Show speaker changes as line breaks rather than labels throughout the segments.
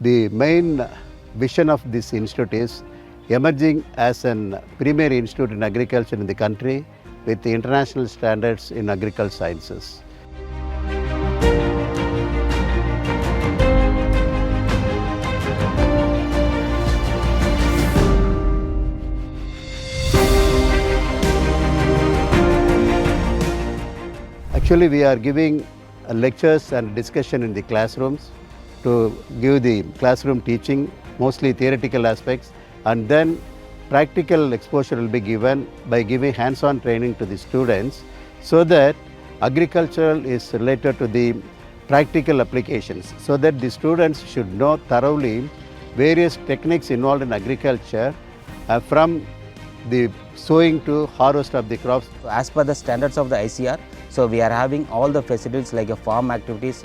The main vision of this institute is emerging as an premier institute in agriculture in the country with the international standards in agricultural sciences. Actually, we are giving lectures and discussion in the classrooms to give the classroom teaching, mostly theoretical aspects, and then practical exposure will be given by giving hands-on training to the students, so that agricultural is related to the practical applications, so that the students should know thoroughly various techniques involved in agriculture from the sowing to harvest of the crops.
As per the standards of the ICR, so we are having all the facilities like a farm activities,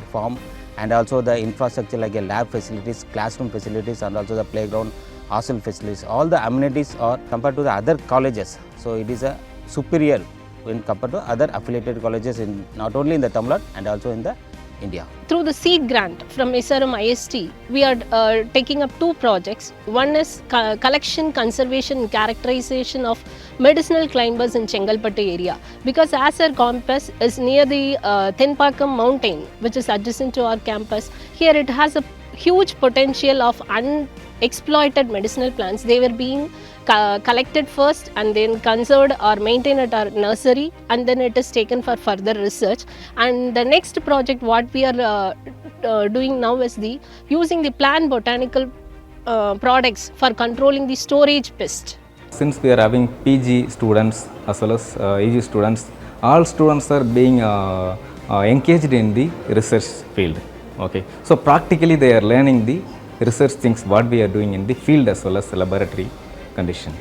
and also the infrastructure like a lab facilities, classroom facilities, and also the playground, hostel facilities. All the amenities are compared to the other colleges. So it is a superior when compared to other affiliated colleges in not only in the Tamil Nadu and also in the India.
Through the seed grant from SRMIST, we are taking up two projects. One is collection, conservation and characterization of medicinal climbers in Chengalpattu area. Because as our campus is near the Thenpakam mountain, which is adjacent to our campus, here it has a huge potential of unexploited medicinal plants. They were being collected first and then conserved or maintained at our nursery, and then it is taken for further research. And the next project what we are doing now is using the plant botanical products for controlling the storage pest.
Since we are having PG students as well as AG students, all students are being engaged in the research field. Okay, so practically they are learning the research things what we are doing in the field as well as the laboratory condition.